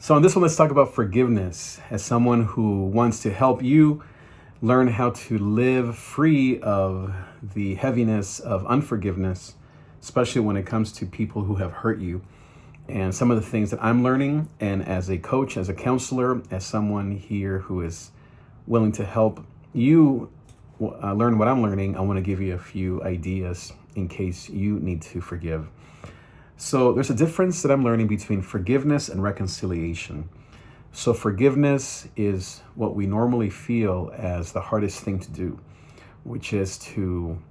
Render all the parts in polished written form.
So, on this one, let's talk about forgiveness as someone who wants to help you learn how to live free of the heaviness of unforgiveness, especially when it comes to people who have hurt you. And some of the things that I'm learning, and as a coach, as a counselor, as someone here who is willing to help you learn what I'm learning, I want to give you a few ideas in case you need to forgive. So there's a difference that I'm learning between forgiveness and reconciliation. So forgiveness is what we normally feel as the hardest thing to do, which is to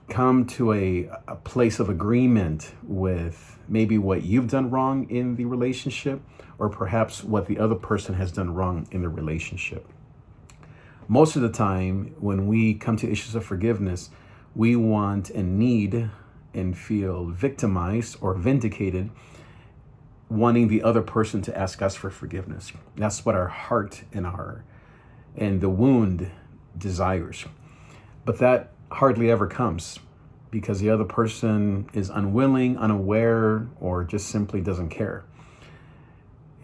come to a place of agreement with maybe what you've done wrong in the relationship, or perhaps what the other person has done wrong in the relationship. Most of the time, when we come to issues of forgiveness, we want and need and feel victimized or vindicated, wanting the other person to ask us for forgiveness. That's what our heart and the wound desires. But that hardly ever comes because the other person is unwilling, unaware, or just simply doesn't care.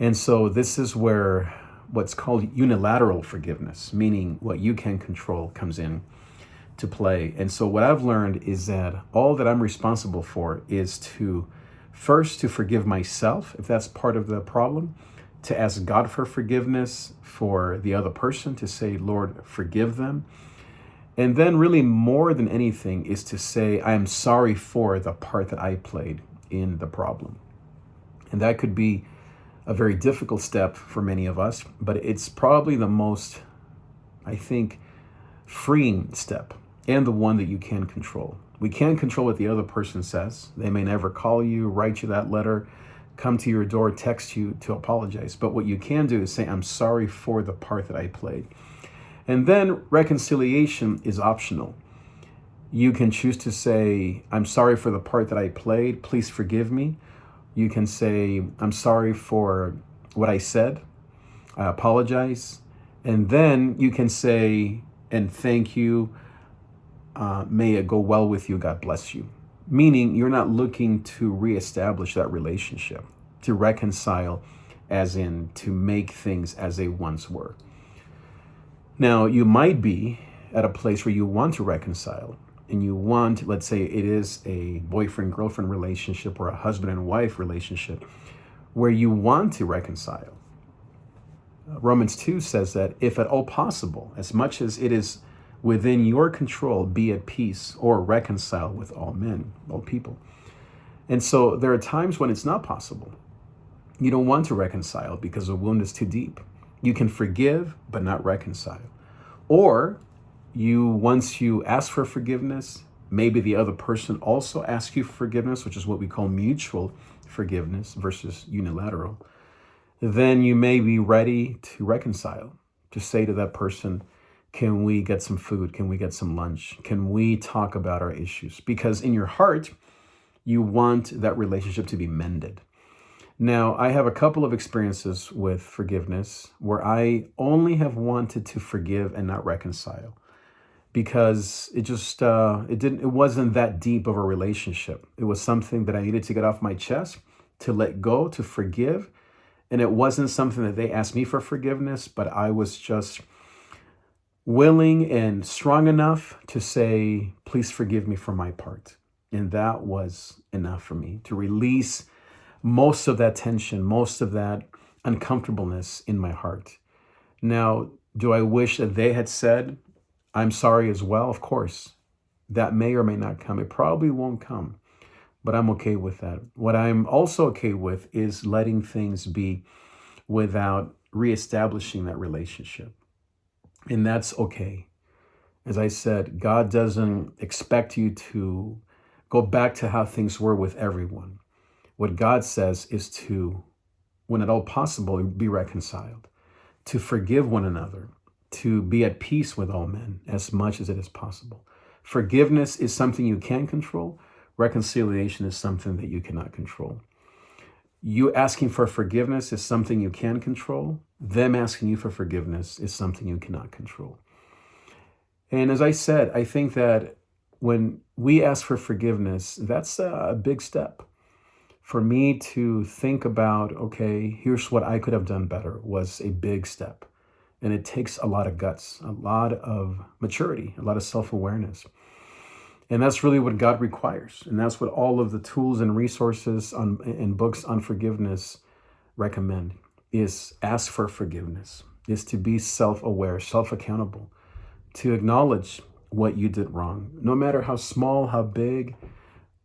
And so this is where what's called unilateral forgiveness, meaning what you can control, comes in to play. And so what I've learned is that all that I'm responsible for is to first to forgive myself, if that's part of the problem, to ask God for forgiveness for the other person, to say, Lord, forgive them. And then really more than anything is to say, I am sorry for the part that I played in the problem. And that could be a very difficult step for many of us, but it's probably the most, I think, freeing step, and the one that you can control. We can't control what the other person says. They may never call you, write you that letter, come to your door, text you to apologize. But what you can do is say, I'm sorry for the part that I played. And then reconciliation is optional. You can choose to say, I'm sorry for the part that I played. Please forgive me. You can say, I'm sorry for what I said. I apologize. And then you can say, and thank you. May it go well with you. God bless you. Meaning you're not looking to reestablish that relationship, to reconcile, as in to make things as they once were. Now, you might be at a place where you want to reconcile and you want, let's say it is a boyfriend-girlfriend relationship or a husband and wife relationship where you want to reconcile. Romans 2 says that if at all possible, as much as it is within your control, be at peace or reconcile with all men, all people. And so there are times when it's not possible. You don't want to reconcile because the wound is too deep. You can forgive, but not reconcile. Or once you ask for forgiveness, maybe the other person also asks you for forgiveness, which is what we call mutual forgiveness versus unilateral. Then you may be ready to reconcile, to say to that person, can we get some food? Can we get some lunch? Can we talk about our issues? Because in your heart, you want that relationship to be mended. Now, I have a couple of experiences with forgiveness where I only have wanted to forgive and not reconcile because it wasn't that deep of a relationship. It was something that I needed to get off my chest, to let go, to forgive. And it wasn't something that they asked me for forgiveness, but I was just willing and strong enough to say, please forgive me for my part. And that was enough for me to release most of that tension, most of that uncomfortableness in my heart. Now, do I wish that they had said, I'm sorry as well? Of course, that may or may not come. It probably won't come, but I'm okay with that. What I'm also okay with is letting things be without reestablishing that relationship. And that's okay. As I said, God doesn't expect you to go back to how things were with everyone. What God says is to, when at all possible, be reconciled, to forgive one another, to be at peace with all men as much as it is possible. Forgiveness is something you can control. Reconciliation is something that you cannot control. You asking for forgiveness is something you can control. Them asking you for forgiveness is something you cannot control. And as I said, I think that when we ask for forgiveness, that's a big step. For me to think about, okay, here's what I could have done better was a big step. And it takes a lot of guts, a lot of maturity, a lot of self-awareness. And that's really what God requires. And that's what all of the tools and resources and books on forgiveness recommend, is ask for forgiveness, is to be self-aware, self-accountable, to acknowledge what you did wrong. No matter how small, how big,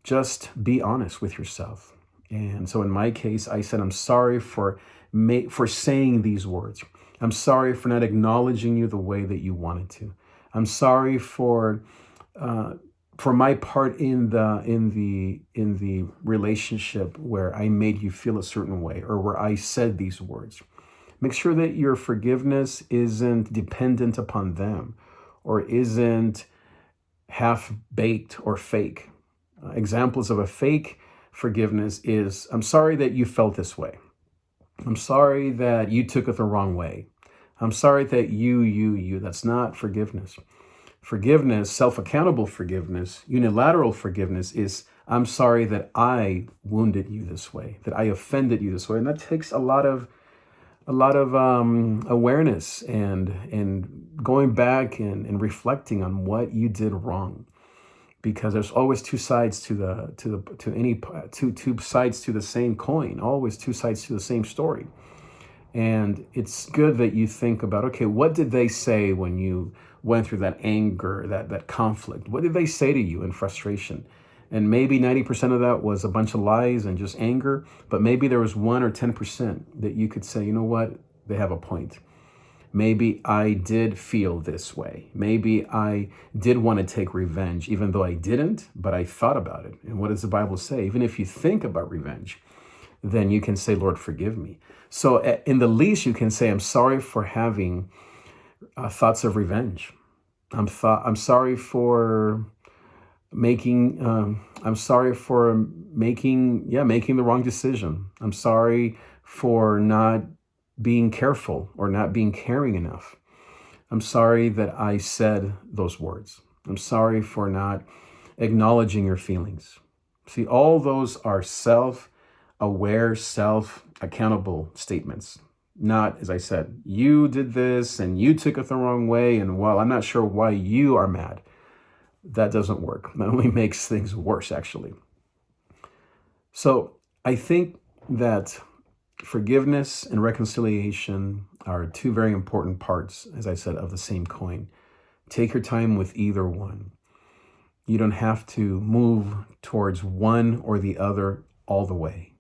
just be honest with yourself. And so in my case, I said, I'm sorry for saying these words. I'm sorry for not acknowledging you the way that you wanted to. I'm sorry for my part in the relationship where I made you feel a certain way or where I said these words. Make sure that your forgiveness isn't dependent upon them or isn't half-baked or fake. Examples of a fake forgiveness is, I'm sorry that you felt this way. I'm sorry that you took it the wrong way. I'm sorry that you. That's not forgiveness. Forgiveness, self-accountable forgiveness, unilateral forgiveness is, I'm sorry that I wounded you this way, that I offended you this way. And that takes a lot of awareness and going back and reflecting on what you did wrong, because there's always two sides to two sides to the same coin, always two sides to the same story. And it's good that you think about, okay, what did they say when you went through that anger, that conflict? What did they say to you in frustration? And maybe 90% of that was a bunch of lies and just anger, but maybe there was 1 or 10% that you could say, you know what, they have a point. Maybe I did feel this way. Maybe I did want to take revenge, even though I didn't, but I thought about it. And what does the Bible say? Even if you think about revenge, then you can say, Lord, forgive me. So in the least, you can say, I'm sorry for having thoughts of revenge. I'm sorry for making the wrong decision. I'm sorry for not being careful or not being caring enough. I'm sorry that I said those words. I'm sorry for not acknowledging your feelings. See, all those are self-aware, self-accountable statements. Not, as I said, you did this and you took it the wrong way, and well, I'm not sure why you are mad. That doesn't work. That only makes things worse, actually. So I think that forgiveness and reconciliation are two very important parts, as I said, of the same coin. Take your time with either one. You don't have to move towards one or the other all the way.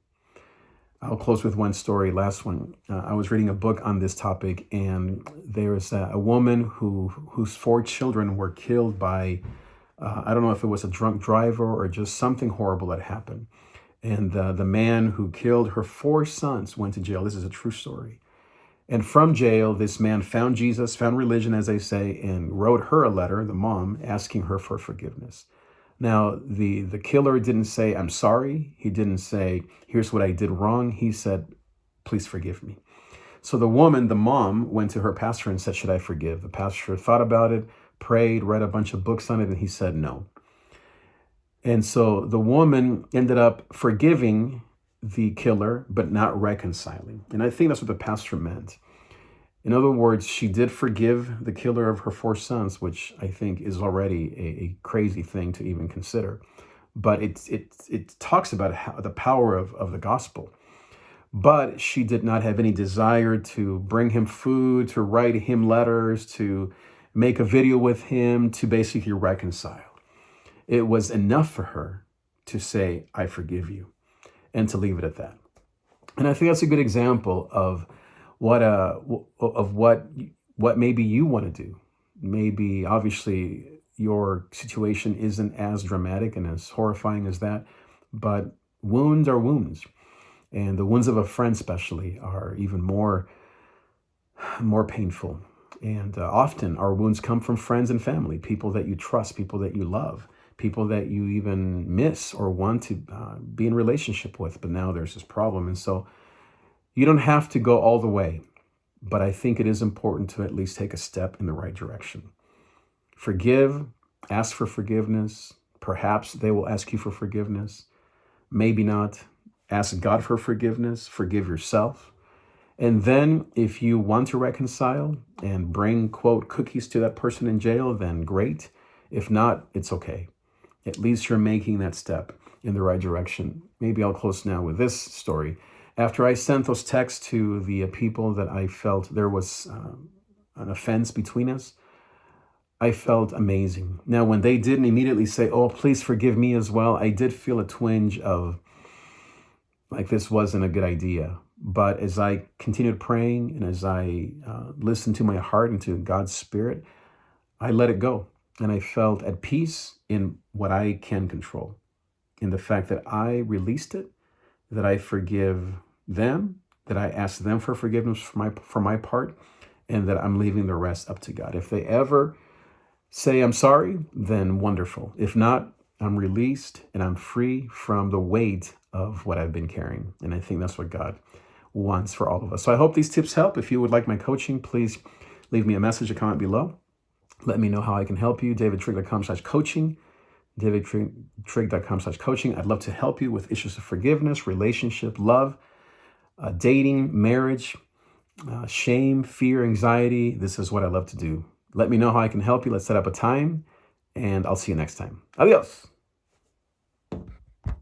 I'll close with one story, last one. I was reading a book on this topic, and there's a woman whose 4 children were killed by, I don't know if it was a drunk driver or just something horrible that happened. And the man who killed her 4 sons went to jail. This is a true story. And from jail, this man found Jesus, found religion, as they say, and wrote her a letter, the mom, asking her for forgiveness. Now, the killer didn't say, I'm sorry. He didn't say, here's what I did wrong. He said, please forgive me. So the woman, the mom, went to her pastor and said, should I forgive? The pastor thought about it, prayed, read a bunch of books on it, and he said no. And so the woman ended up forgiving the killer, but not reconciling. And I think that's what the pastor meant. In other words, she did forgive the killer of her 4 sons, which I think is already a crazy thing to even consider. But it talks about the power of the gospel. But she did not have any desire to bring him food, to write him letters, to make a video with him, to basically reconcile. It was enough for her to say, I forgive you, and to leave it at that. And I think that's a good example of what maybe you want to do. Maybe, obviously, your situation isn't as dramatic and as horrifying as that, but wounds are wounds. And the wounds of a friend especially are even more painful. And often our wounds come from friends and family, people that you trust, people that you love, people that you even miss or want to be in relationship with. But now there's this problem. And so you don't have to go all the way, but I think it is important to at least take a step in the right direction. Forgive, ask for forgiveness. Perhaps they will ask you for forgiveness. Maybe not. Ask God for forgiveness, forgive yourself. And then if you want to reconcile and bring, quote, cookies to that person in jail, then great. If not, it's okay. At least you're making that step in the right direction. Maybe I'll close now with this story. After I sent those texts to the people that I felt there was an offense between us, I felt amazing. Now, when they didn't immediately say, oh, please forgive me as well, I did feel a twinge of like this wasn't a good idea. But as I continued praying and as I listened to my heart and to God's Spirit, I let it go. And I felt at peace in what I can control, in the fact that I released it, that I forgive them, that I ask them for forgiveness for my part, and that I'm leaving the rest up to God. If they ever say I'm sorry, then wonderful. If not, I'm released and I'm free from the weight of what I've been carrying. And I think that's what God wants for all of us. So I hope these tips help. If you would like my coaching, please leave me a message or comment below. Let me know how I can help you. davidtrigg.com/coaching. davidtrigg.com/coaching. I'd love to help you with issues of forgiveness, relationship, love, dating, marriage, shame, fear, anxiety. This is what I love to do. Let me know how I can help you. Let's set up a time, and I'll see you next time. Adios.